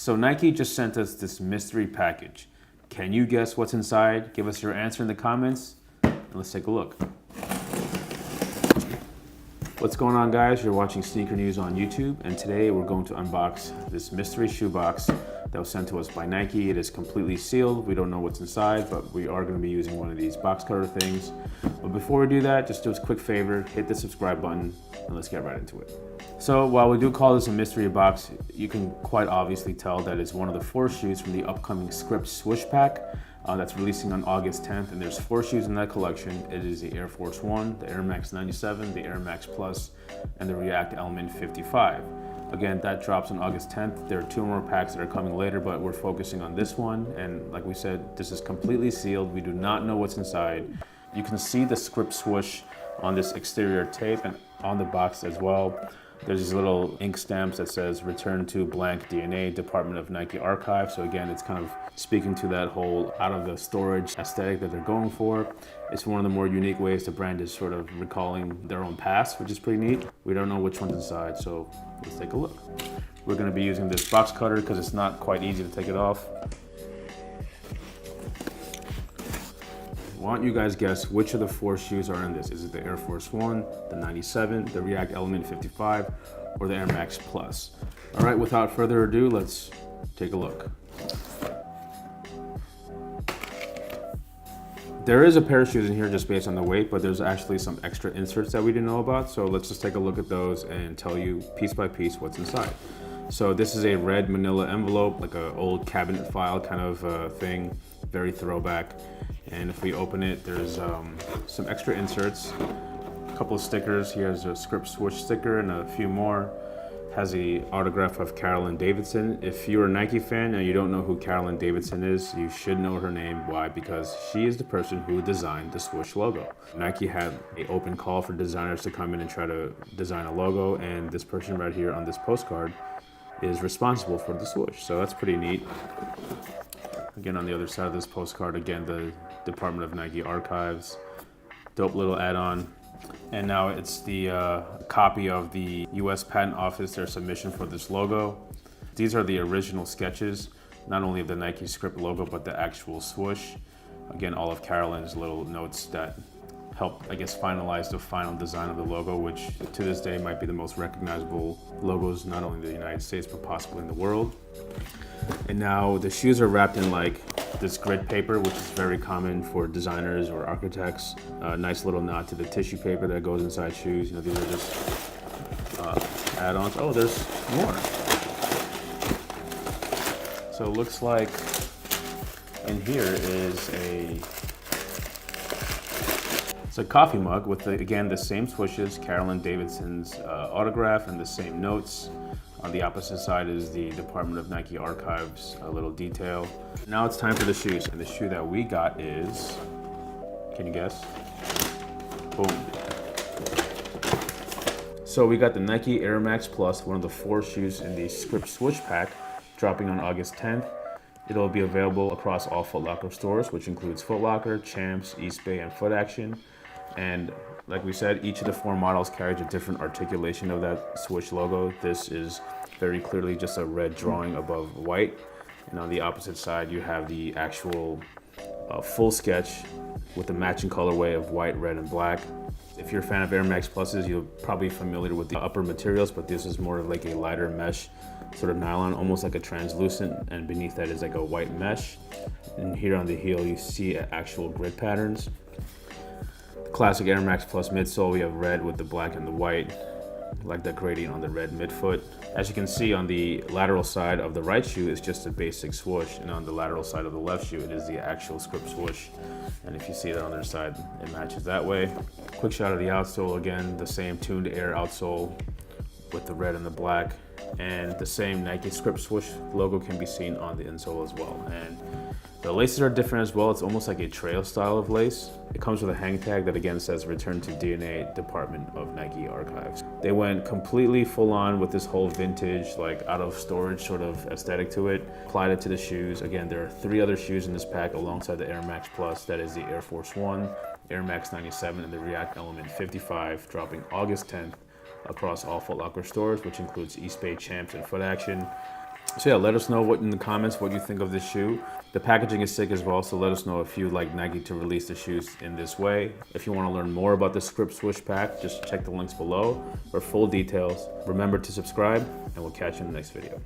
So Nike just sent us this mystery package. Can you guess what's inside? Give us your answer in the comments, and let's take a look. What's going on, guys? You're watching Sneaker News on YouTube, and today we're going to unbox this mystery shoe box that was sent to us by Nike. It is completely sealed. We don't know what's inside, but we are going to be using one of these box cutter things. But before we do that, just do us a quick favor, hit the subscribe button, and let's get right into it. So while we do call this a mystery box, you can quite obviously tell that it's one of the 4 shoes from the upcoming Script Swoosh pack that's releasing on August 10th, and there's 4 shoes in that collection. It is the Air Force 1, the Air Max 97, the Air Max Plus, and the React Element 55. Again, that drops on August 10th. There are 2 more packs that are coming later, but we're focusing on this one. And like we said, this is completely sealed. We do not know what's inside. You can see the Script Swoosh on this exterior tape and on the box as well. There's these little ink stamps that says return to blank DNA, Department of Nike Archive. So again, it's kind of speaking to that whole out of the storage aesthetic that they're going for. It's one of the more unique ways the brand is sort of recalling their own past, which is pretty neat. We don't know which one's inside, so let's take a look. We're gonna be using this box cutter because it's not quite easy to take it off. Why don't you guys guess which of the 4 shoes are in this? Is it the Air Force 1, the 97, the React Element 55, or the Air Max Plus? All right, without further ado, let's take a look. There is a pair of shoes in here just based on the weight, but there's actually some extra inserts that we didn't know about. So let's just take a look at those and tell you piece by piece what's inside. So this is a red manila envelope, like an old cabinet file kind of thing, very throwback. And if we open it, there's some extra inserts, a couple of stickers. Here's a Script Swoosh sticker and a few more. Has the autograph of Carolyn Davidson. If you're a Nike fan and you don't know who Carolyn Davidson is, you should know her name. Why? Because she is the person who designed the swoosh logo. Nike had an open call for designers to come in and try to design a logo, and this person right here on this postcard is responsible for the swoosh. So that's pretty neat. Again, on the other side of this postcard, again, the Department of Nike Archives. Dope little add-on. And now it's the copy of the US Patent Office, their submission for this logo. These are the original sketches, not only of the Nike Script logo, but the actual swoosh. Again, all of Carolyn's little notes that helped, I guess, finalize the final design of the logo, which to this day might be the most recognizable logos, not only in the United States, but possibly in the world. And now the shoes are wrapped in like this grid paper, which is very common for designers or architects. A nice little nod to the tissue paper that goes inside shoes. You know, these are just add-ons. Oh, there's more. So it looks like in here is it's a coffee mug with, again, the same swooshes, Carolyn Davidson's autograph, and the same notes. On the opposite side is the Department of Nike Archives, a little detail. Now it's time for the shoes, and the shoe that we got is, can you guess? Boom. So we got the Nike Air Max Plus, one of the 4 shoes in the Script Swoosh pack, dropping on August 10th. It'll be available across all Foot Locker stores, which includes Foot Locker, Champs, Eastbay, and Foot Action. And like we said, each of the 4 models carries a different articulation of that swoosh logo. This is very clearly just a red drawing above white. And on the opposite side, you have the actual full sketch with the matching colorway of white, red, and black. If you're a fan of Air Max Pluses, you're probably familiar with the upper materials, but this is more of like a lighter mesh, sort of nylon, almost like a translucent, and beneath that is like a white mesh. And here on the heel, you see actual grid patterns. Classic Air Max Plus midsole, we have red with the black and the white, like that gradient on the red midfoot. As you can see, on the lateral side of the right shoe is just a basic swoosh, and on the lateral side of the left shoe, it is the actual Script swoosh. And if you see that on their side, it matches that way. Quick shot of the outsole, again, the same tuned air outsole with the red and the black, and the same Nike Script swoosh logo can be seen on the insole as well. And the laces are different as well. It's almost like a trail style of lace. It comes with a hang tag that again says return to DNA, Department of Nike Archives. They went completely full on with this whole vintage, like out of storage sort of aesthetic to it. Applied it to the shoes. Again, there are 3 other shoes in this pack alongside the Air Max Plus. That is the Air Force 1, Air Max 97, and the React Element 55, dropping August 10th across all Foot Locker stores, which includes Eastbay, Champs, and Foot Action. So yeah, let us know in the comments what you think of this shoe. The packaging is sick as well, so let us know if you'd like Nike to release the shoes in this way. If you want to learn more about the Script Swoosh Pack, just check the links below for full details. Remember to subscribe, and we'll catch you in the next video.